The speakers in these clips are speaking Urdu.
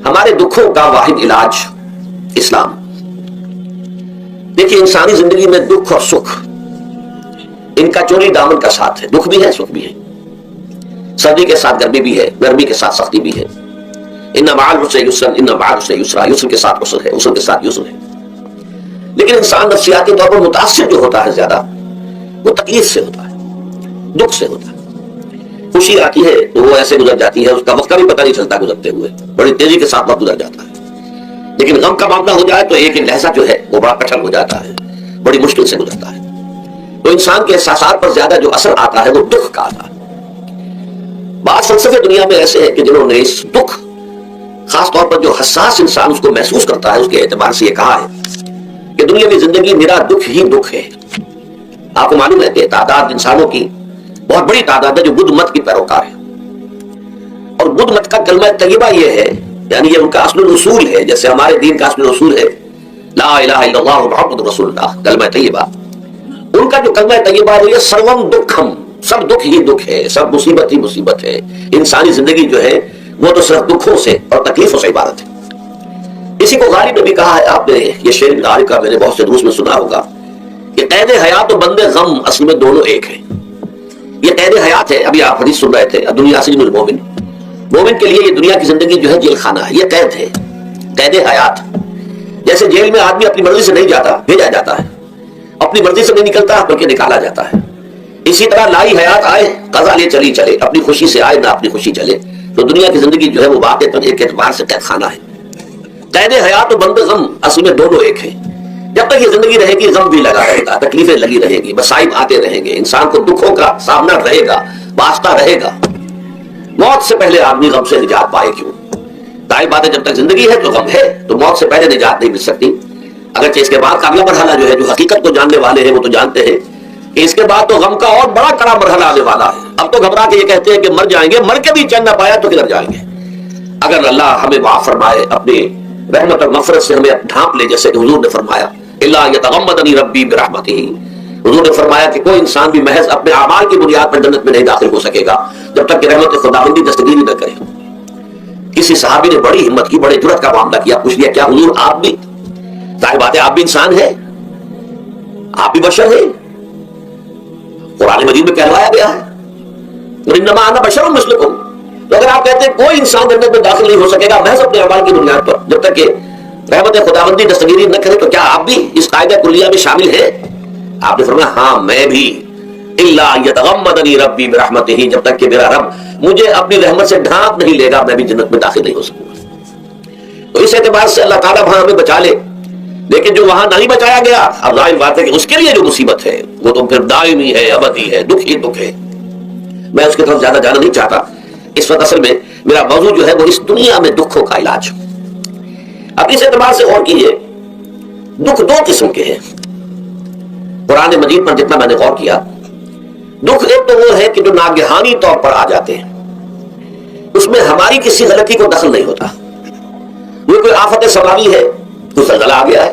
ہمارے دکھوں کا واحد علاج اسلام. دیکھیے انسانی زندگی میں دکھ اور سکھ ان کا چوری دامن کا ساتھ ہے. دکھ بھی ہے سکھ بھی ہے. سردی کے ساتھ گرمی بھی ہے, گرمی کے ساتھ سختی بھی ہے. ان مع العسر یسرا ان مع العسر یسرا, یسر کے ساتھ عسر ہے, عسر کے ساتھ یسر ہے. لیکن انسان نفسیاتی طور پر متاثر جو ہوتا ہے زیادہ وہ تکلیف سے ہوتا ہے, دکھ سے ہوتا ہے. خوشی آتی ہے تو وہ ایسے گزر جاتی ہے, اس کا وقت کا بھی پتہ نہیں چلتا گزرتے ہوئے, بڑی تیزی کے ساتھ وقت گزر جاتا ہے. لیکن غم کا معاملہ ہو جائے تو ایک ایک لحظہ جو ہے وہ بڑا کٹھن ہو جاتا ہے, بڑی مشکل سے گزرتا ہے. تو انسان کے احساسات پر زیادہ جو اثر آتا ہے وہ دکھ کا آتا ہے. بعض فلسفے دنیا میں ایسے ہیں کہ جنہوں نے اس دکھ, خاص طور پر جو حساس انسان اس کو محسوس کرتا ہے, اس کے اعتبار سے یہ کہا ہے کہ دنیا کی زندگی میرا دکھ ہی دکھ ہے. آپ کو معلوم ہے کہ تعداد انسانوں کی بہت بڑی تعداد ہے جو بدھ مت کی پیروکار ہے, اور بدھ مت کا کلمہ طیبہ یہ ہے, یعنی یہ ان کا اصل اصول ہے, جیسے ہمارے دین کا اصل اصول ہے لا الہ الا اللہ محمد رسول اللہ, کلمہ طیبہ. ان کا جو کلمہ طیبہ ہے یہ سروم دکھم, سب دکھ ہی دکھ ہے, سب مصیبت ہی مصیبت ہے. انسانی زندگی جو ہے وہ تو صرف دکھوں سے اور تکلیفوں سے عبارت ہے. اسی کو غالب نے بھی کہا ہے, آپ نے یہ شعر غالب کا میں نے بہت سے دروس میں سنا ہوگا کہ قید حیات و بند غم اصل میں دونوں ایک ہیں. یہ قید حیات ہے, ابھی آپ حدیث سن رہے تھے, دنیا سجن المومن, مومن کے لیے یہ دنیا کی زندگی جو ہے جیل خانہ ہے, یہ قید ہے, قید حیات. جیسے جیل میں آدمی اپنی مرضی سے نہیں جاتا, بھیجا جاتا ہے, اپنی مرضی سے نہیں نکلتا بلکہ نکالا جاتا ہے. اسی طرح لائی حیات آئے قضا لے چلی چلے, اپنی خوشی سے آئے نہ اپنی خوشی چلے. تو دنیا کی زندگی جو ہے وہ واقع ایک اعتبار سے قید خانہ ہے. قید حیات و بند غم اصل میں دونوں ایک ہیں. جب تک یہ زندگی رہے گی غم بھی لگا رہے گا, تکلیفیں لگی رہیں گی, مصائب آتے رہیں گے, انسان کو دکھوں کا سامنا رہے گا, واسطہ رہے گا. موت سے پہلے آدمی غم سے نجات پائے کیوں؟ ظاہر بات ہے جب تک زندگی ہے تو غم ہے, تو موت سے پہلے نجات نہیں مل سکتی. اگرچہ اس کے بعد کا اگلا مرحلہ جو ہے, جو حقیقت کو جاننے والے ہیں وہ تو جانتے ہیں کہ اس کے بعد تو غم کا اور بڑا کڑا مرحلہ آنے والا ہے. اب تو گھبرا کے یہ کہتے ہیں کہ مر جائیں گے, مر کے بھی چین نہ پایا تو کدھر جائیں گے. اگر اللہ ہمیں معاف فرمائے, اپنی رحمت اور مغفرت سے ہمیں ڈھانپ لے, جیسے کہ حضور نے فرمایا الا یتغمدنی ربی برحمتہ, حضور نے فرمایا کہ کوئی انسان بھی محض اپنے اعمال کی بنیاد پر جنت میں نہیں داخل ہو سکے گا جب تک کہ رحمت خداوندی دستگیری نہ کرے. کسی صحابی نے بڑی ہمت کی, بڑے جرأت کا معاملہ کیا, پوچھ لیا کیا حضور آپ بھی, ظاہر بات ہے آپ بھی انسان ہیں, آپ بھی بشر ہیں, قرآن مجید میں کہلوایا گیا ہے انما انا بشر مثلکم. تو اگر آپ کہتے ہیں کوئی انسان جنت میں داخل نہیں ہو سکے گا محض اپنے اعمال کی بنیاد پر جب تک کہ رحمت خداوندی دستگیری نہ کرے, تو کیا آپ بھی اس قاعدہ کلیہ میں شامل ہیں؟ آپ نے فرمایا ہاں میں بھی, الا یتغمدنی ربی برحمتہ, جب تک کہ میرا رب مجھے اپنی رحمت سے ڈھانپ نہیں لے گا میں بھی جنت میں داخل نہیں ہو سکوں گا. تو اس اعتبار سے اللہ تعالیٰ وہاں ہمیں بچا لے. لیکن جو وہاں نہیں بچایا گیا, اب ظاہر بات ہے کہ اس کے لیے جو مصیبت ہے وہ تو پھر دائمی ہے, ابدی ہے, دکھ ہی دکھ ہے. میں اس کی طرف زیادہ جانا نہیں چاہتا اس وقت. اصل میں میرا موضوع جو ہے وہ اس دنیا میں دکھوں کا علاج. اب اس اعتبار سے غور کیجیے, دکھ دو قسم کے ہیں. قرآن مجید پر جتنا میں نے غور کیا, دکھ ایک تو وہ ہے کہ جو ناگہانی طور پر آ جاتے ہیں, اس میں ہماری کسی غلطی کو دخل نہیں ہوتا. وہ کوئی آفت سماوی ہے, کوئی زلزلہ آ گیا ہے.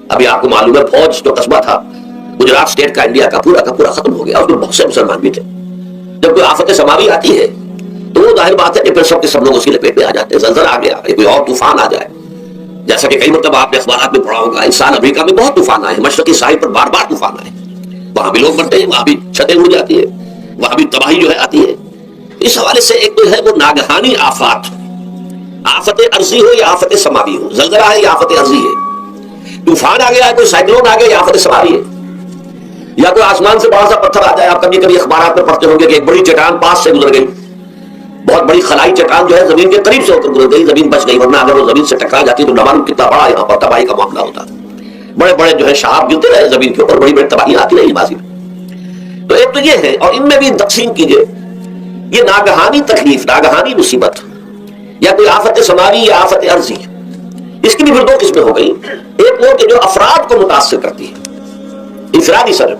ابھی آپ کو معلوم ہے فوج جو قصبہ تھا گجرات اسٹیٹ کا انڈیا کا پورا ختم ہو گیا, اس میں بہت سے مسلمان بھی تھے. جب کوئی آفت سماوی آتی ہے تو وہ ظاہر بات ہے کہ پھر سب لوگ اس کی لپیٹ میں آ جاتے ہیں. زلزلہ آ گیا, کوئی اور طوفان آ جائے, جیسا کہ کئی مرتبہ آپ نے اخبارات میں پڑھا ہوگا, انسان امریکہ میں بہت طوفان آئے, مشرقی ساحل پر بار بار طوفان آئے, وہاں بھی لوگ مرتے ہیں, وہاں بھی چھتیں اڑ جاتی ہے, وہاں بھی تباہی جو ہے آتی ہے. اس حوالے سے ایک تو ہے وہ ناگہانی آفات, آفت عرضی ہو یا آفت سماوی ہو, زلزلہ ہے یا آفت عرضی ہے, طوفان آ گیا ہے, کوئی سائیکلون آ گیا یا آفت سماوی ہے, یا کوئی آسمان سے بڑا سا پتھر آ جائے. آپ کبھی اخبارات میں پڑھتے ہوں گے کہ ایک بڑی چٹان پاس سے گزر گئی, بہت بڑی خلائی چٹان جو ہے زمین کے قریب سے ہو کر گزر گئی, زمین بچ گئی, ورنہ اگر وہ زمین سے ٹکرا جاتی تو نوالم کتنا بڑا یہاں پر تباہی کا معاملہ ہوتا. بڑے بڑے جو ہے شہاب گرتے رہے زمین کے اوپر, بڑی بڑی تباہی آتی رہی ماضی میں. تو ایک تو یہ ہے, اور ان میں بھی تقسیم کیجئے, یہ ناگہانی تکلیف, ناگہانی مصیبت, یا کوئی آفت سماوی یا آفت عرضی, اس کی بھی پھر دو قسمیں ہو گئی. ایک وہ کہ جو افراد کو متاثر کرتی ہے, انفرادی سڑک,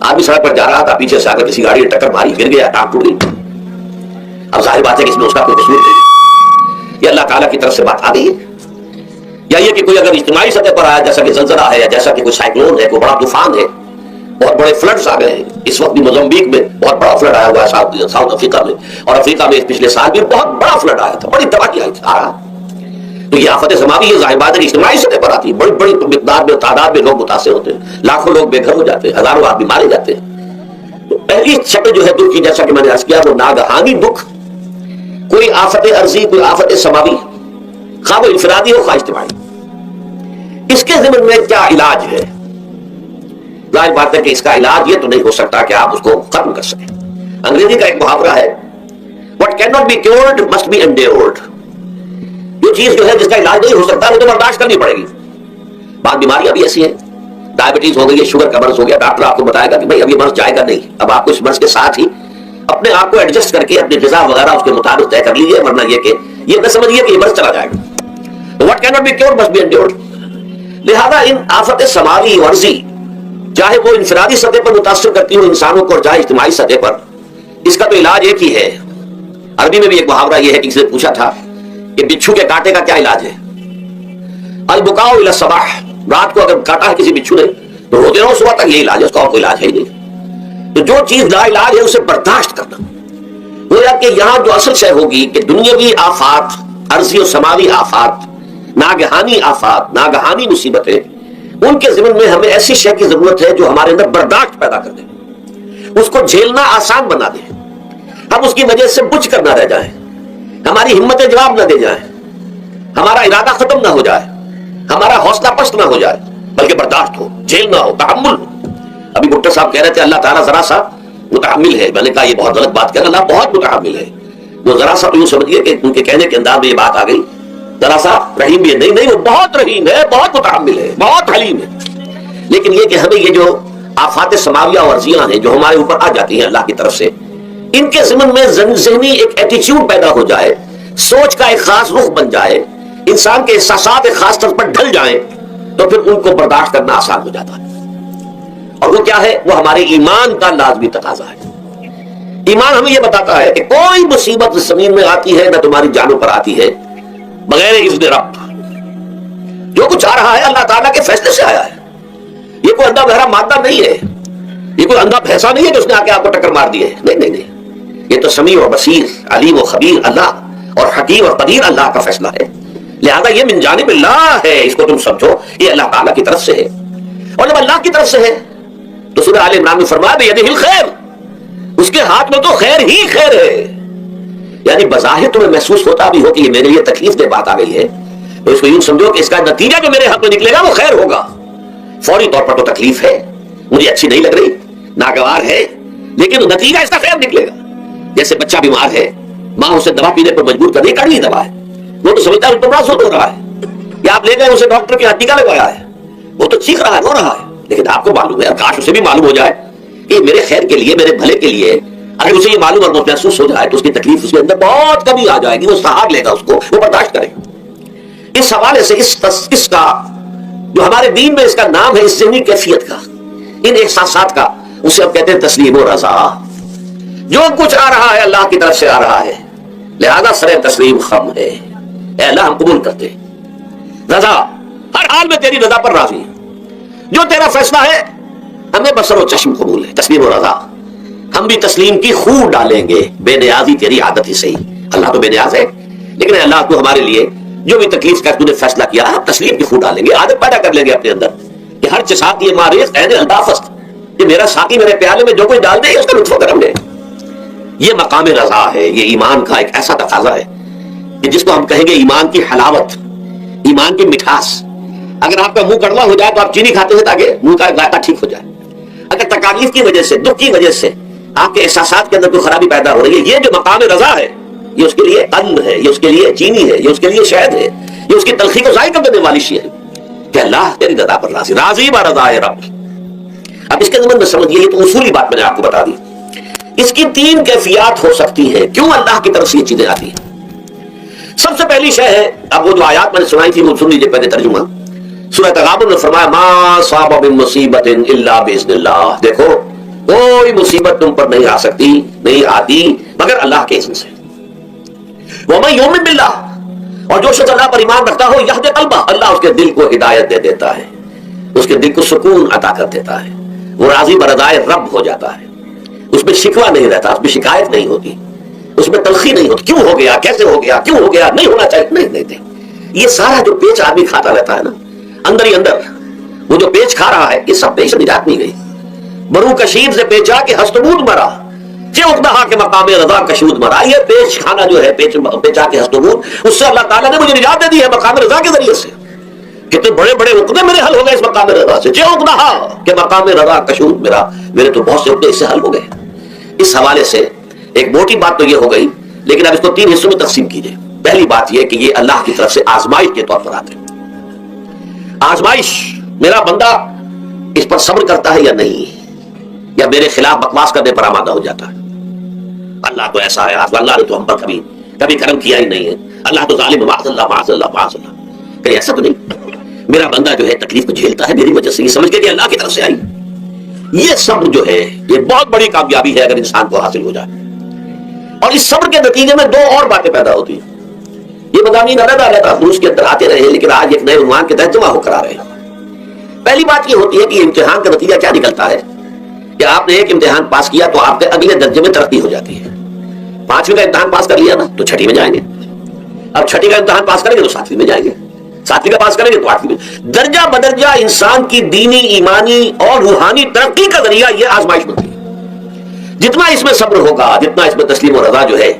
آدمی سڑک پر جا رہا تھا, پیچھے سے آ کر کسی گاڑی نے ٹکر ماری, گر گیا, ٹانگ ٹوٹ گئی. اب ظاہر بات ہے کہ اس میں اس کا کوئی قصور نہیں, یہ اللہ تعالیٰ کی طرف سے بات آ گئی ہے. یا یہ کہ کوئی اگر اجتماعی سطح پر آیا, جیسا کہ زلزلہ ہے, یا جیسا کہ کوئی سائیکلون ہے, کوئی بڑا طوفان ہے, بہت بڑے فلڈز آ گئے ہیں. اس وقت بھی موزمبیق میں بہت بڑا فلڈ آیا ہوا ہے, ساؤتھ افریقہ میں, اور افریقہ میں پچھلے سال بھی بہت بڑا فلڈ آیا تھا, بڑی تباہی آئی تھی. تو یہ آفت سماوی یہ ظاہر بات ہے کہ اجتماعی سطح پر آتی ہے، بڑی بڑی مقدار میں تعداد میں لوگ متاثر ہوتے ہیں، لاکھوں لوگ بے گھر ہو جاتے ہیں، ہزاروں آدمی مارے جاتے ہیں۔ تو پہلی شکل جو ہے دکھ کی، جیسا کہ میں نے عرض کیا، وہ ناگہانی دکھ، کوئی آفت عرضی، کوئی آفت سماوی، خواہ وہ انفرادی ہو خواہ اجتماعی۔ اس کے ضمن میں کیا علاج ہے؟ ظاہر بات ہے کہ اس کا علاج یہ تو نہیں ہو سکتا کہ آپ اس کو ختم کر سکیں۔ انگریزی کا ایک محاورہ ہے، what cannot be cured must be endured۔ جو چیز جو ہے جس کا علاج نہیں ہو سکتا وہ تو برداشت کرنی پڑے گی۔ بعض بیماریاں بھی ایسی ہیں، ڈائبٹیز ہو گئی ہے، شوگر کا مرض ہو گیا، ڈاکٹر آپ کو بتائے گا کہ بھائی اب یہ مرض جائے گا نہیں، اب آپ کو اس مرض کے ساتھ ہی اپنے آپ کو ایڈجسٹ کر کے اپنی غذا وغیرہ اس کے مطابق طے کر لیجیے، ورنہ یہ کہ یہ نہ سمجھیے کہ یہ مرض چلا جائے گا۔ what cannot be cured must be endured۔ لہذا ان آفت سماوی ورزی، چاہے وہ انفرادی سطح پر متاثر کرتی ہو انسانوں کو اور چاہے اجتماعی سطح پر، اس کا تو علاج ایک ہی ہے۔ عربی میں بھی ایک محاورہ یہ ہے کہ کسی نے پوچھا تھا کہ بچھو کے کاٹے کا کیا علاج ہے؟ البکاء الی الصباح، رات کو اگر کاٹا ہے کسی بچھو نے تو روتے رہو صبح تک، یہ علاج ہے، اس کا اور کوئی علاج ہے ہی نہیں۔ تو جو چیز لا علاج ہے اسے برداشت کرنا، گویا کہ یہاں جو اصل شے ہوگی کہ دنیاوی آفات، عرضی و سماوی آفات، ناگہانی آفات، ناگہانی مصیبتیں، ان کے ضمن میں ہمیں ایسی شے کی ضرورت ہے جو ہمارے اندر برداشت پیدا کر دے، اس کو جھیلنا آسان بنا دے، ہم اس کی وجہ سے بجھ کر نہ رہ جائیں، ہماری ہمتیں جواب نہ دے جائیں، ہمارا ارادہ ختم نہ ہو جائے، ہمارا حوصلہ پست نہ ہو جائے، بلکہ برداشت ہو، جھیلنا ہو، تحمل ہو۔ ابھی بھٹو صاحب کہہ رہے تھے اللہ تعالیٰ ذرا سا متحمل ہے، میں نے کہا یہ بہت غلط بات کہہ رہے، اللہ بہت متحمل ہے۔ وہ ذرا سا تو یوں سمجھیے کہ ان کے کہنے کے انداز میں یہ بات آ گئی، ذرا سا رحیم بھی ہے، نہیں وہ بہت رحیم ہے، بہت متحمل ہے، بہت حلیم ہے۔ لیکن یہ کہ ہمیں یہ جو آفات سماویہ اور ورزیاں ہیں جو ہمارے اوپر آ جاتی ہیں اللہ کی طرف سے، ان کے ضمن میں ذہنی ایک ایٹیچیوڈ پیدا ہو جائے، سوچ کا ایک خاص رخ بن جائے، انسان کے احساسات ایک خاص طرز پر ڈھل جائیں، تو پھر ان کو برداشت کرنا آسان ہو جاتا ہے۔ اور وہ کیا ہے؟ وہ ہمارے ایمان کا لازمی تقاضا ہے۔ ایمان ہمیں یہ بتاتا ہے کہ کوئی مصیبت اس زمین میں آتی ہے نہ تمہاری جانوں پر آتی ہے بغیر اذن رب۔ جو کچھ آ رہا ہے اللہ تعالیٰ کے فیصلے سے آیا ہے، یہ کوئی اندھا بہرا مادہ نہیں ہے، یہ کوئی اندھا بھینسا نہیں ہے کہ اس نے آ کے آپ کو ٹکر مار دی ہے، نہیں، یہ تو سمیع و بصیر، علیم و خبیر اللہ اور حکیم اور قدیر اللہ کا فیصلہ ہے۔ لہذا یہ من جانب اللہ ہے، اس کو تم سمجھو یہ اللہ تعالیٰ کی طرف سے ہے۔ اور جب اللہ کی طرف سے ہے تو سورہ آل عمران میں فرمایا بیدہ الخیر، اس کے ہاتھ میں تو خیر ہی خیر ہے۔ یعنی بظاہر تمہیں محسوس ہوتا بھی ہو کہ یہ میرے لیے تکلیف دہ بات آ گئی ہے، تو اس کو یوں سمجھو کہ اس کا نتیجہ جو میرے حق میں نکلے گا وہ خیر ہوگا۔ فوری طور پر تو تکلیف ہے، مجھے اچھی نہیں لگ رہی، ناگوار ہے، لیکن نتیجہ اس کا خیر نکلے گا۔ جیسے بچہ بیمار ہے، ماں اسے دوا پینے پر مجبور کر رہی، کڑوی دوا ہے، وہ تو سمجھتا ہے بڑا سوٹ ہو رہا ہے، یا آپ لے گئے اسے ڈاکٹر کے ٹیکا لگوایا ہے، وہ تو چیخ رہا ہے، رو رہا ہے، لیکن آپ کو معلوم ہے، کاش اسے بھی معلوم ہو جائے کہ میرے خیر کے لیے، میرے بھلے کے لیے، اگر اسے یہ معلوم اور محسوس ہو جائے تو اس کی تکلیف اس کے اندر بہت کمی آ جائے گی، وہ سہار لے گا اس کو، وہ برداشت کرے گا۔ اس حوالے سے اس کا جو ہمارے دین میں اس کا نام ہے، اس ذہنی کیفیت کا، ان احساسات کا، اسے اب کہتے ہیں تسلیم و رضا۔ جو کچھ آ رہا ہے اللہ کی طرف سے آ رہا ہے، لہذا سر تسلیم خم ہے، اے اللہ ہم قبول کرتے ہیں، رضا ہر حال میں تیری رضا پر راضی ہے، جو تیرا فیصلہ ہے ہمیں بصر و چشم قبول ہے، تسلیم و رضا۔ ہم بھی تسلیم کی خوب ڈالیں گے، بے نیازی تیری عادت ہی صحیح، اللہ تو بے نیاز ہے، لیکن اللہ تو ہمارے لیے جو بھی تکلیف کا تو نے فیصلہ کیا ہے، تسلیم کی خوب ڈالیں گے، عادت پیدا کر لیں گے اپنے اندر کہ ہر چساق یہ ماریخ عین الدافست، کہ میرا ساقی میرے پیالے میں جو کوئی ڈال دے اس کا لطف و کرم لے۔ یہ مقام رضا ہے، یہ ایمان کا ایک ایسا تقاضا ہے کہ جس کو ہم کہیں گے ایمان کی حلاوت، ایمان کی مٹھاس۔ اگر آپ کا منہ کڑوا ہو جائے تو آپ چینی کھاتے ہیں تاکہ منہ کا ذائقہ ٹھیک ہو جائے۔ اگر تکالیف کی وجہ سے، دکھ کی وجہ سے آپ کے احساسات کے اندر کوئی خرابی پیدا ہو رہی ہے، یہ جو مقام رضا ہے یہ اس کے لیے قند ہے، یہ اس کے لیے چینی ہے، یہ اس کے لیے شہد ہے، یہ اس کی تلخی کو ضائع کر دینے والی شے ہے کہ اللہ تیری رضا پر راضی، راضی برضا رب۔ اب اس کے ضمن میں سمجھیے، یہ تو اصولی بات میں نے آپ کو بتا دی۔ اس کی تین کیفیات ہو سکتی ہیں کیوں اللہ کی طرف سے یہ چیزیں آتی ہیں۔ سب سے پہلی شے ہے، اب وہ جو آیات میں نے سنائی تھی وہ سن لیجیے پہلے ترجمہ۔ سورہ تغابن میں فرمایا ما صاب من مصیبت الا باذن اللہ، دیکھو کوئی مصیبت تم پر نہیں آ سکتی، نہیں آتی مگر اللہ کے اذن سے۔ ومن یؤمن باللہ، اور جو شخص اللہ پر ایمان رکھتا ہو یہد قلبہ، اللہ اس کے دل کو ہدایت دے دیتا ہے، اس کے دل کو سکون عطا کر دیتا ہے، وہ راضی برضائے رب ہو جاتا ہے، اس میں شکوہ نہیں رہتا، اس میں شکایت نہیں ہوتی، اس میں تلخی نہیں ہوتی، کیوں ہو گیا، کیسے ہو گیا، کیوں ہو گیا، نہیں ہونا چاہیے، نہیں۔ یہ سارا جو پیچ آدمی کھاتا رہتا ہے نا اندر ہی اندر، وہ جو پیچ کھا رہا ہے یہ سب پیچ نجات نہیں گئی. برو کشید سے پیچا کے ہستبود مرا، کہ اقدہا کے مقام رضا کشود مرا. یہ پیچ کھانا جو ہے پیچا کے ہستبود، اس سے اللہ تعالیٰ نے مجھے نجات دے دی ہے مقام رضا کے ذریعے سے. کتنے بڑے بڑے عقدے میرے حل ہو گئے اس مقام رضا سے. جو اقدہا کے مقام رضا کشود میرا، میرے تو بہت سے عقدے اس سے حل ہو گئے. اس حوالے سے ایک موٹی بات تو یہ ہو گئی، لیکن اب اس کو 3 حصوں میں تقسیم کیجئے. پہلی بات یہ کہ یہ اللہ کی طرف سے آزمائش کے طور پر آتے ہیں. آزمائش، میرا بندہ اس پر صبر کرتا ہے یا نہیں، یا میرے خلاف بکواس کرنے پر آمادہ ہو جاتا ہے. اللہ تو ایسا ہے، اللہ نے تو ہم پر کبھی کرم کیا ہی نہیں ہے، اللہ تو ظالم، معاذ اللہ معاذ اللہ معاذ اللہ. کہیں ایسا تو نہیں، میرا بندہ جو ہے تکلیف کو جھیلتا ہے میری وجہ سے، یہ سمجھ کے کہ اللہ کی طرف سے آئی. یہ صبر جو ہے یہ بہت بڑی کامیابی ہے اگر انسان کو حاصل ہو جائے. اور اس صبر کے نتیجے میں 2 اور باتیں پیدا ہوتی ہیں. یہ مضامین علیحدہ دروس کے اندر آتے رہے، لیکن آج ایک نئے عنوان کے تحت جمع ہو کر آ رہے ہیں. پہلی بات یہ ہوتی ہے کہ امتحان کا نتیجہ کیا نکلتا ہے کہ آپ نے ایک امتحان پاس کیا تو آپ کے اگلے درجے میں ترقی ہو جاتی ہے. 5ویں کا امتحان پاس کر لیا نا تو 6ٹھی میں جائیں گے. اب 6ٹھی کا امتحان پاس کریں گے تو 7ویں میں جائیں گے. 7ویں کا پاس کریں گے تو 8ویں میں. درجہ بدرجہ انسان کی دینی، ایمانی اور روحانی ترقی کا ذریعہ یہ آزمائش بنتی ہے. جتنا اس میں صبر ہوگا، جتنا اس میں تسلیم و رضا جو ہے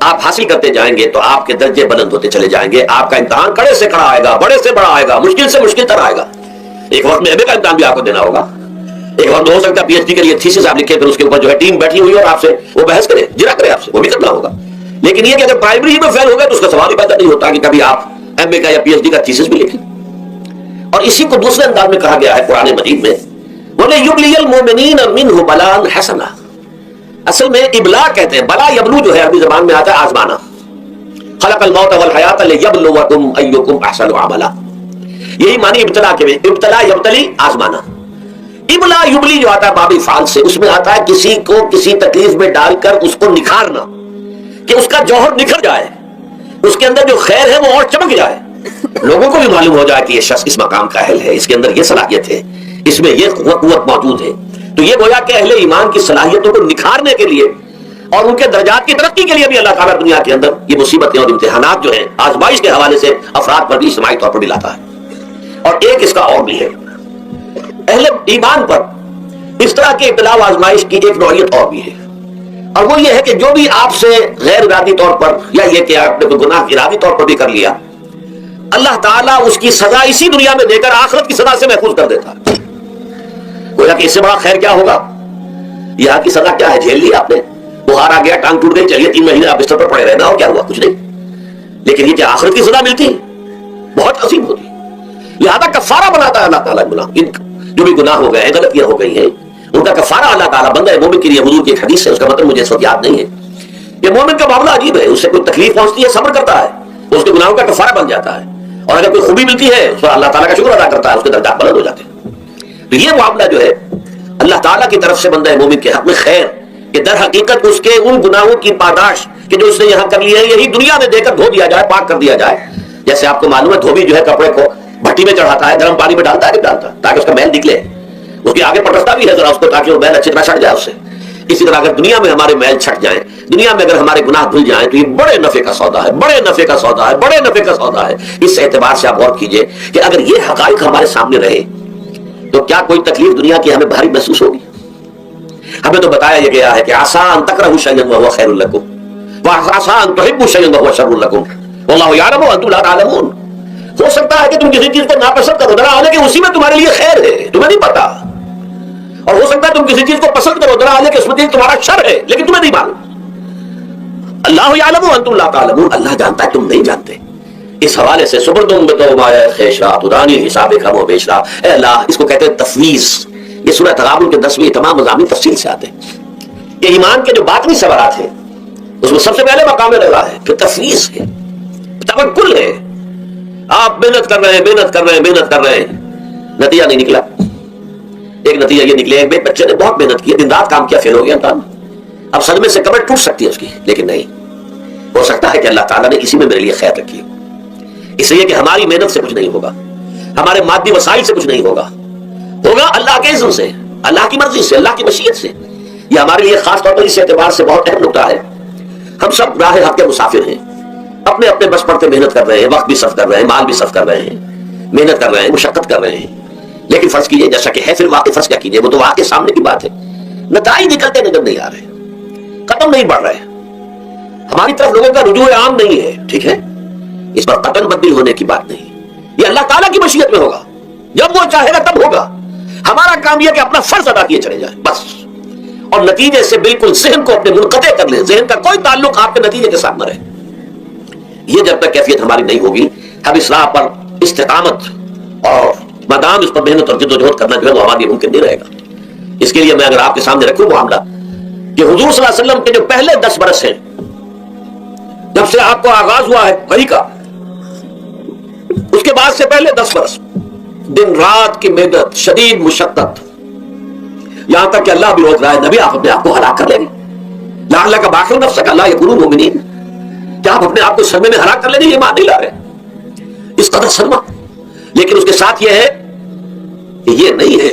آپ حاصل کرتے جائیں گے تو آپ کے درجے بلند ہوتے چلے جائیں گے. آپ کا امتحان کڑے سے کڑا آئے گا، بڑے سے بڑا آئے گا، مشکل سے مشکل تر آئے گا. ایک وقت میں ایم اے کا امتحان بھی آپ کو دینا ہوگا. ایک وقت ہو سکتا ہے پی ایچ ڈی کے لیے تھیسس آپ لکھیں، پھر اس کے اوپر جو ہے ٹیم بیٹھی ہوئی اور آپ سے وہ بحث کرے، جرا کرے آپ سے، وہ بھی کرنا ہوگا. لیکن یہ کہ اگر پرائمری میں فیل ہو گئے تو اس کا سوال ہی پیدا نہیں ہوتا کہ کبھی آپ ایم اے کا یا پی ایچ ڈی کا تھیسس بھی لکھیں. اور اسی کو دوسرے انداز میں کہا گیا ہے قرآن مجید میں، وَلِيُبْلِيَ الْمُؤْمِنِينَ مِنْهُ بَلَاءً حَسَنًا. اصل میں ابلا کہتے ہیں، بلا یبلو جو ہے عربی زبان میں آتا ہے آزمانا. خلق الموت والحیات لیبلوکم ایکم احسن عملا. یہی معنی ابتلا کے، ابتلا یبتلی آزمانا. ابلا یبلی جو آتا ہے باب فعل سے، اس میں آتا ہے کسی کو کسی تکلیف میں ڈال کر اس کو نکھارنا، کہ اس کا جوہر نکھر جائے، اس کے اندر جو خیر ہے وہ اور چمک جائے، لوگوں کو بھی معلوم ہو جائے کہ یہ شخص اس مقام کا اہل ہے، اس کے اندر یہ صلاحیت ہے، اس میں یہ قوت موجود ہے. تو یہ گویا کہ اہل ایمان کی صلاحیتوں کو نکھارنے کے لیے اور ان کے درجات کی ترقی کے لیے بھی اللہ تعالیٰ دنیا کے اندر یہ مصیبتیں اور امتحانات جو ہیں آزمائش کے حوالے سے افراد پر بھی اجتماعی طور پر بھی لاتا ہے. اور ایک اس کا اور بھی ہے، اہل ایمان پر اس طرح کے ابتلاء و آزمائش کی ایک نوعیت اور بھی ہے، اور وہ یہ ہے کہ جو بھی آپ سے غیر ارادی طور پر یا یہ کہ آپ نے کوئی گناہ ارادی طور پر بھی کر لیا، اللہ تعالیٰ اس کی سزا اسی دنیا میں دے کر آخرت کی سزا سے محفوظ کر دیتا ہے. گویا کہ اس سے بڑا خیر کیا ہوگا؟ یہاں کی سزا کیا ہے؟ جھیل لی آپ نے، بخار آ گیا، ٹانگ ٹوٹ گئی، چلیے 3 مہینے آپ بستر پر پڑے رہنا، اور کیا ہوا؟ کچھ نہیں. لیکن یہ کہ آخرت کی سزا ملتی بہت عظیم ہوتی. لہذا کفارہ بناتا ہے اللہ تعالیٰ گناہ، جو بھی گناہ ہو گئے ہیں، غلطیاں ہو گئی ہیں، ان کا کفارہ اللہ تعالیٰ بندہ مومن کے لیے. حضور کی ایک حدیث ہے، اس کا مطلب مجھے اس وقت یاد نہیں ہے. یہ مومن کا معاملہ عجیب ہے، اس سے کوئی تکلیف پہنچتی ہے صبر کرتا ہے، اس کے گناہوں کا کفارہ بن جاتا ہے، اور اگر کوئی خوبی ملتی ہے تو اللہ تعالیٰ کا شکر ادا کرتا ہے، اس کے درجات بلند ہو جاتے ہیں. تو یہ معاملہ جو ہے اللہ تعالیٰ کی طرف سے بندہ مومن کے حق میں خیر کہ در حقیقت اس کے ان گناہوں کی پاداش کہ جو اس نے یہاں کر لی ہے یہی دنیا میں دے کر دھو دیا جائے، پاک کر دیا جائے. جیسے آپ کو معلوم ہے دھوبی جو ہے کپڑے کو بھٹی میں چڑھاتا ہے، گرم پانی میں ڈالتا ہے کہ ڈالتا ہے تاکہ اس کا میل نکلے، اس کے آگے پٹکتا بھی ہے ذرا اس کو تاکہ وہ میل اچھی طرح چھٹ جائے اس سے. اسی طرح اگر دنیا میں ہمارے میل چھٹ جائیں، دنیا میں اگر ہمارے گناہ دھل جائیں تو یہ بڑے نفع کا سودا ہے، بڑے نفع کا سودا ہے، بڑے نفع کا سودا ہے. اس اعتبار سے آپ غور کیجئے کہ اگر یہ حقائق ہمارے سامنے رہے تو کیا کوئی تکلیف دنیا کی ہمیں بھاری محسوس ہوگی؟ ہمیں تو بتایا یہ گیا ہے کہ عسیٰ ان تکرہوا شیئا وہو خیر لکم وعسیٰ ان تحبوا شیئا وہو شر لکم واللہ یعلم وانتم لا تعلمون. ہو سکتا ہے کہ تم کسی چیز کو ناپسند کرو ذرا حالانکہ اسی میں تمہارے لیے خیر ہے، تمہیں نہیں پتا، اور ہو سکتا ہے تم کسی چیز کو پسند کرو ذرا حالانکہ اس میں تمہارا شر ہے لیکن تمہیں نہیں معلوم. اللہ یعلم وانتم لا تعلمون، اللہ جانتا ہے تم نہیں جانتے. اس حوالے سے سبردم بتوبہ خیشا تدانی حساب کم و بیشرا، اے اللہ، اس کو کہتے ہیں تفویض. یہ سورہ تغابن کے 10ویں تمام مضامین تفصیل سے آتے ہیں. یہ ایمان کے جو باطنی ثمرات ہیں اس میں سب سے پہلے مقام رضا ہے، پھر تفویض ہے، توکل ہے. آپ محنت کر رہے ہیں، محنت کر رہے ہیں، محنت کر رہے ہیں، نتیجہ نہیں نکلا. ایک نتیجہ یہ نکلے ایک بچے نے بہت محنت کی، دن رات کام کیا، فیل ہو گیا کام. اب صدمے سے کمر ٹوٹ سکتی ہے اس کی، لیکن نہیں، ہو سکتا ہے کہ اللہ تعالیٰ نے اسی میں میرے لیے خیر رکھی ہے. اس لیے کہ ہماری محنت سے کچھ نہیں ہوگا، ہمارے مادی وسائل سے کچھ نہیں ہوگا، ہوگا اللہ کے اذن سے، اللہ کی مرضی سے، اللہ کی مشیت سے. یہ ہمارے لیے خاص طور پر اس اعتبار سے بہت اہم نکتہ ہے. ہم سب راہ حق کے مسافر ہیں، اپنے اپنے بس پڑتے محنت کر رہے ہیں، وقت بھی صرف کر رہے ہیں، مال بھی صرف کر رہے ہیں، محنت کر رہے ہیں، مشقت کر رہے ہیں، لیکن فرض کیجئے جیسا کہ ہے، پھر واقع فرض کیا کیجئے، وہ تو واقع سامنے کی بات ہے، نتائج نکلتے نظر نہیں آ رہے، قدم نہیں بڑھ رہے، ہماری طرف لوگوں کا رجوع عام نہیں ہے، ٹھیک ہے، اس پر قدم بدل ہونے کی بات نہیں، یہ اللہ تعالیٰ کی مشیت میں ہوگا، جب وہ چاہے گا تب ہوگا، ہمارا کام یہ کہ اپنا فرض ادا کیے چلے جائیں بس، اور نتیجے سے بالکل ذہن کو اپنے منقطع کر لیں، ذہن کا کوئی تعلق آپ کے نتیجے کے ساتھ نہ رہے، یہ جب تک کیفیت ہماری نہیں ہوگی، ہم اصلاح پر استقامت اور مدام اس پر محنت اور جد و جہد کرنا جو ہے وہ ہمارے لیے ممکن نہیں رہے گا۔ اس کے لیے میں اگر آپ کے سامنے رکھوں معاملہ کہ حضور صلی اللہ علیہ وسلم کے جو پہلے 10 برس ہیں، جب سے آپ کو آغاز ہوا ہے وحی کا، اس کے بعد سے پہلے 10 برس دن رات کی محنت، شدید مشقت، یہاں تک کہ اللہ بھی روک رہا ہے نبی آپ اپنے آپ کو ہلاک کر لیں گے، لعلک باخع نفسک الا یکونوا مؤمنین، کیا آپ اپنے آپ کو صدمے میں ہلاک کر لیں گے؟ یہ مان نہیں لا رہے، اس قدر صدمہ، لیکن اس کے ساتھ یہ ہے کہ یہ نہیں ہے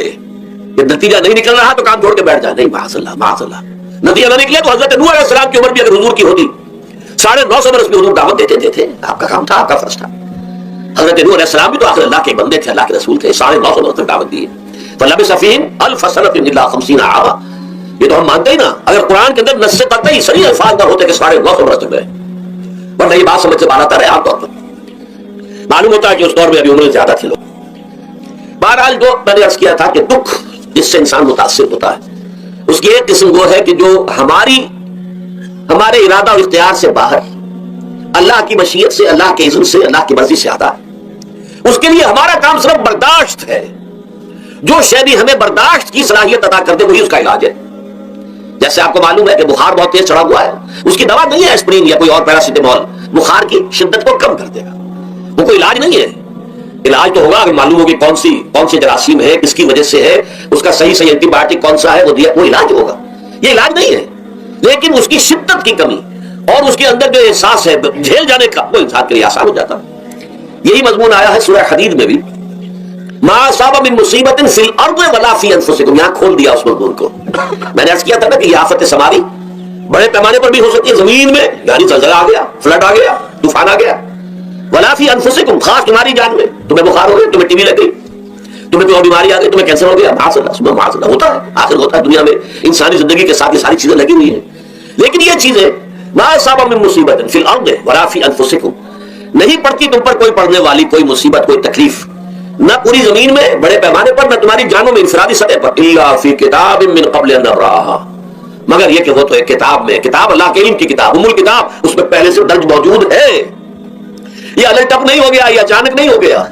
کہ نتیجہ نہیں نکل رہا تو کام چھوڑ کے بیٹھ جائے، نہیں، معاذ اللہ معاذ اللہ، نتیجہ نہ نکلے تو حضرت نوح علیہ السلام کی عمر بھی اگر حضور کی ہوتی 950 برس میں حضور دعوت دیتے تھے، آپ کا کام تھا، آپ کا فرض تھا، حضرت نوح علیہ السلام بھی تو آخر اللہ کے بندے تھے، اللہ کے رسول تھے، 950 برس تک دعوت دی، فلبث فیہم 1000 سنۃ الا 50 عاما، یہ تو ہم مانتے ہی نا، اگر قرآن کے اندر نص قطعی صریح الفاظ نہ ہوتے کہ 950 برس تک رہے، ورنہ یہ بات سمجھ سے باہر آتا رہے، عام طور پر معلوم ہوتا ہے کہ اس دور میں ابھی عمر زیادہ تھے لوگ۔ بہرحال جو میں نے عرض کیا تھا کہ دکھ جس سے انسان متاثر ہوتا ہے اس کی ایک قسم وہ ہے کہ جو ہمارے ارادہ اور اختیار سے باہر، اللہ کی مشیت سے، اللہ کے اذن سے، اللہ کی مرضی سے آتا ہے، اس کے لیے ہمارا کام صرف برداشت ہے، جو شے بھی ہمیں برداشت کی صلاحیت عطا کر دے وہی اس کا علاج ہے۔ جیسے آپ کو معلوم ہے کہ بخار بہت تیز چڑھا ہوا ہے، اس کی دوا نہیں ہے اسپرین یا کوئی اور پیراسیٹامول، بخار کی شدت کو کم کر دے گا، وہ کوئی علاج نہیں ہے۔ علاج تو ہوگا اگر معلوم ہوگی کون سی جراثیم ہے، کس کی وجہ سے ہے، اس کا صحیح اینٹی بایوٹک کون سا ہے، وہ علاج ہوگا، یہ علاج نہیں ہے، لیکن اس کی شدت کی کمی اور اس کے اندر جو احساس ہے جھیل جانے کا، وہ انسان کے لیے آسان ہو جاتا ہے۔ یہی مضمون آیا ہے سورہ حدید میں بھی، ما اصاب من مصیبت فی الارض ولا فی انفسکم، یہاں کھول دیا اس مضمون کو۔ میں نے عرض کیا تھا نا کہ یہ آفت سماوی بڑے پیمانے پر بھی ہو سکتی ہے، زمین میں یعنی زلزلہ آ گیا، فلڈ آ گیا، طوفان آ گیا، ولا فی انفسکم، خاص تمہاری جان میں، تمہیں بخار ہو گیا، تمہیں ٹی وی لگ گئی، تمہیں کوئی اور بیماری آ گئی، تمہیں کینسر ہو گیا، معاذ اللہ ہوتا ہے، آخر ہوتا ہے، دنیا میں انسانی زندگی کے ساتھ یہ ساری چیزیں لگی ہوئی ہیں، لیکن یہ چیزیں ما اصاب من مصیبت فی الارض ولا فی انفسکم، نہیں پڑتی تم پر کوئی پڑنے والی کوئی مصیبت، کوئی تکلیف، نہ پوری زمین میں بڑے پیمانے پر، نہ تمہاری جانوں میں انفرادی سطح پر، الا فی کتاب من قبل ان نبرأها، مگر یہ کہ وہ تو ایک کتاب میں، کتاب اللہ کے علم کی کتاب، ام الکتاب، اس میں پہلے سے درج موجود ہے، یہ الگ ٹپ نہیں ہو گیا، یہ اچانک نہیں ہو گیا۔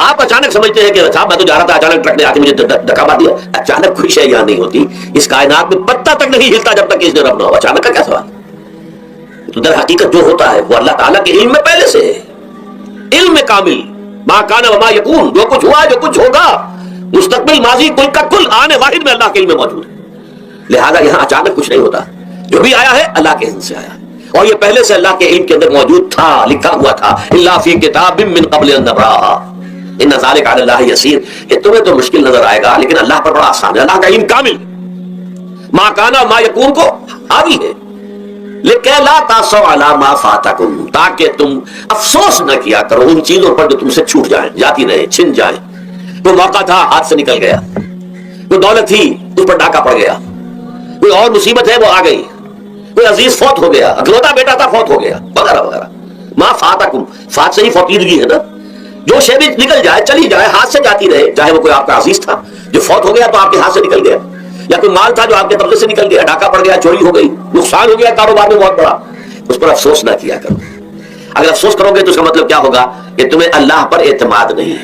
آپ اچانک سمجھتے ہیں کہ صاحب میں تو جا رہا تھا، اچانک ٹرک نے آ کے مجھے دھکا مار دیا، اچانک کوئی شے یہاں نہیں ہوتی، اس کائنات میں پتہ تک نہیں ہلتا جب تک اس نے رب نہ ہو، اچانک کا کیا سوال؟ تو در حقیقت جو ہوتا ہے وہ اللہ تعالیٰ کے علم میں پہلے سے ہے، علم میں کامل، ما کان وما یکون، جو کچھ ہوا جو کچھ ہوگا، مستقبل، ماضی، کل کا کل، آنے واحد میں اللہ کے علم میں موجود ہے، لہذا یہاں اچانک کچھ نہیں ہوتا، جو بھی آیا ہے اللہ کے علم سے آیا ہے، اور یہ پہلے سے اللہ کے علم کے اندر موجود تھا، لکھا ہوا تھا، الا فی کتاب من قبل ان نبرأها ان ذلک علی اللہ یسیر، یہ تمہیں تو مشکل نظر آئے گا لیکن اللہ پر بڑا آسان ہے، اللہ کا علم کامل، ما کانا ما یکون کو حاوی ہے، لکہ لا تاسوا علی ما فاتکم، تاکہ تم افسوس نہ کیا کرو ان چیزوں پر جو تم سے چھوٹ جائیں، جاتی رہے، چھن جائیں، کوئی موقع تھا ہاتھ سے نکل گیا، کوئی دولت تھی اس پر ڈاکہ پڑ گیا، کوئی اور مصیبت ہے وہ آ گئی، کوئی عزیز فوت ہو گیا، اکلوتا بیٹا تھا فوت ہو گیا، وغیرہ وغیرہ، ما فاتکم، فات سے ہی فوتیدگی ہے نا، جو شے بھی نکل جائے، چلی جائے، ہاتھ سے جاتی رہے، چاہے وہ کوئی آپ کا عزیز تھا جو فوت ہو گیا تو آپ کے ہاتھ سے نکل گیا، یا کوئی مال تھا جو آپ کے قبضے سے نکل گیا، ڈاکہ پڑ گیا، چوری ہو گئی، نقصان ہو گیا کاروبار میں بہت بڑا، اس پر افسوس نہ کیا کرو، اگر افسوس کرو گے تو اس کا مطلب کیا ہوگا کہ تمہیں اللہ پر اعتماد نہیں ہے،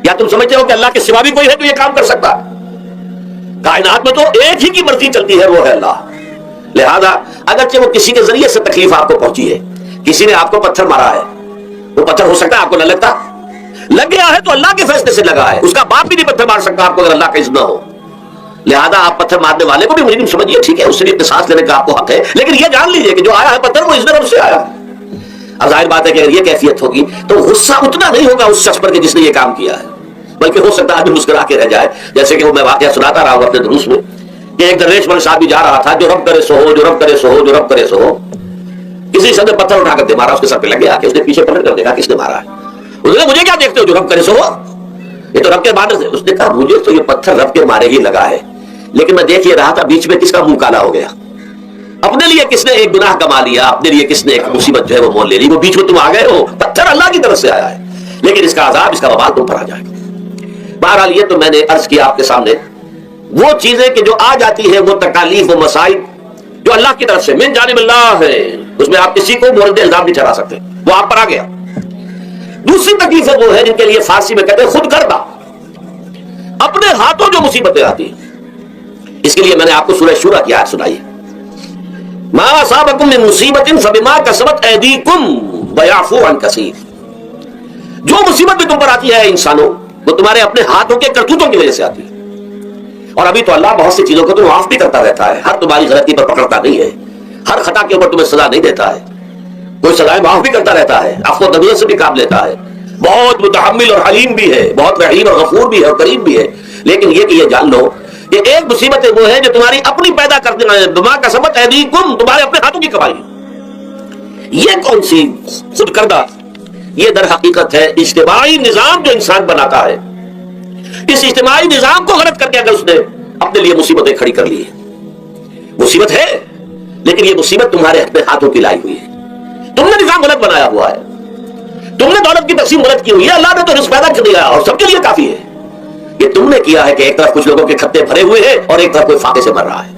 یا تم سمجھتے ہو کہ اللہ کے سوا بھی کوئی ہے تو یہ کام کر سکتا ہے، کائنات میں تو ایک ہی کی مرضی چلتی ہے، وہ ہے اللہ، لہذا اگرچہ وہ کسی کے ذریعے سے تکلیف آپ کو پہنچی ہے، کسی نے آپ کو پتھر مارا ہے، وہ پتھر ہو سکتا ہے آپ کو نہ لگتا، لگ گیا ہے تو اللہ کے فیصلے سے لگا ہے، اس کا باپ بھی نہیں پتھر مار سکتا آپ کو اگر اللہ کا اذن نہ ہو، لہذا آپ پتھر مارنے والے کو بھی مجرم سمجھیے، ٹھیک ہے، اس سے بھی قصاص لینے کا آپ کو حق ہے، لیکن یہ جان لیجئے کہ جو آیا ہے پتھر وہ اذن رب سے آیا ہے۔ اب ظاہر بات ہے کہ اگر یہ کیفیت ہوگی تو غصہ اتنا نہیں ہوگا اس شخص پر کہ جس نے یہ کام کیا ہے، بلکہ ہو سکتا ہے آدمی مسکرا کے رہ جائے، جیسے کہ وہ میں واقعہ سناتا رہا ہوں اپنے دروس میں کہ ایک درویش مول صاحب بھی جا رہا تھا، جو رب کرے سو ہو، جو رب کرے سو ہو، جو رب کرے سو ہو، کسی شخص نے پتھر اٹھا کر دے مارا، اس کے سر پہ لگ گیا کہ اس نے پیچھے پلٹ کر دیکھا کس نے مارا ہے. اس نے مجھے کیا دیکھتے ہو، جو رب کرے سو ہوا، یہ تو رب کے بارے سے. اس نے کہا مجھے تو یہ پتھر رب کے مارے ہی لگا ہے، لیکن میں دیکھ یہ رہا تھا بیچ میں کس کا منہ کالا ہو گیا. اپنے لیے کس نے ایک گناہ کما لیا، اپنے لیے کس نے ایک مصیبت جو ہے وہ مول لے لی، وہ بیچ میں تم آ گئے ہو. پتھر اللہ کی طرف سے آیا ہے، لیکن اس کا عذاب، اس کا وبال تم پر آ جائے گا. بہرحال یہ تو میں نے عرض کیا آپ کے سامنے، وہ چیزیں کہ جو آ جاتی ہے، وہ تکالیف و مسائل جو اللہ کی طرف سے من جانب اللہ ہے، اس میں آپ کسی کو مورد الزام نہیں ٹھہرا سکتے، وہ آپ پر آ گیا. دوسری تکلیفیں وہ ہے جن کے لیے فارسی میں کہتے ہیں خود کردہ، اپنے ہاتھوں جو مصیبتیں آتی ہیں. اس کے لیے میں نے آپ کو سورہ شورى کی آیت سنائی ہے، ما اصابکم من مصیبت فبما کسبت ایدیکم ویعفو عن کثیر. جو مصیبت بھی تم پر آتی ہے انسانوں، وہ تمہارے اپنے ہاتھوں کے کرتوتوں کی وجہ سے آتی ہے. اور ابھی تو اللہ بہت سی چیزوں کو تو معاف بھی کرتا رہتا ہے، ہر تمہاری غلطی پر پکڑتا نہیں ہے، ہر خطا کے اوپر تمہیں سزا نہیں دیتا ہے، کوئی سزائیں معاف بھی کرتا رہتا ہے، عفو و تغفیر سے بھی کام لیتا ہے، بہت متحمل اور حلیم بھی ہے، بہت رحیم اور غفور بھی ہے اور کریم بھی ہے. لیکن یہ کہ یہ جان لو کہ ایک مصیبت وہ ہے جو تمہاری اپنی پیدا کرتے ہیں، بما کسبت ایدیکم، تمہارے اپنے ہاتھوں کی کمائی. یہ کون سی خود کردہ؟ یہ در حقیقت ہے اجتماعی نظام جو انسان بناتا ہے. اس اجتماعی نظام کو غلط کر کے اگر اس نے اپنے لیے مصیبتیں کھڑی کر لی ہے، مصیبت ہے لیکن یہ مصیبت تمہارے اپنے ہاتھوں کی لائی ہوئی ہے. تم نے نظام غلط بنایا ہوا ہے، تم نے دولت کی تقسیم غلط کی ہوئی ہے. اللہ نے تو رزق پیدا کر دیا اور سب کے لیے کافی ہے. یہ تم نے کیا ہے کہ ایک طرف کچھ لوگوں کے کھتے بھرے ہوئے ہیں اور ایک طرف کوئی فاقے سے مر رہا ہے.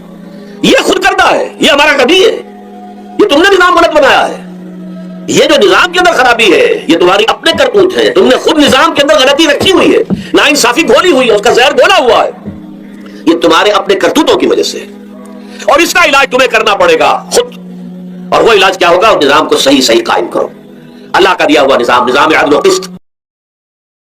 یہ خود کردہ ہے، یہ ہمارا کبھی ہے. یہ تم نے نظام غلط بنایا ہے. یہ جو نظام کے اندر خرابی ہے یہ تمہاری اپنے کرتوت ہے. تم نے خود نظام کے اندر غلطی رکھی ہوئی ہے، ناانصافی گھولی ہوئی ہے، اس کا زہر گھولا ہوا ہے. یہ تمہارے اپنے کرتوتوں کی وجہ سے، اور اس کا علاج تمہیں کرنا پڑے گا خود. اور وہ علاج کیا ہوگا؟ نظام کو صحیح قائم کرو. اللہ کا دیا ہوا نظام عدل و قسط.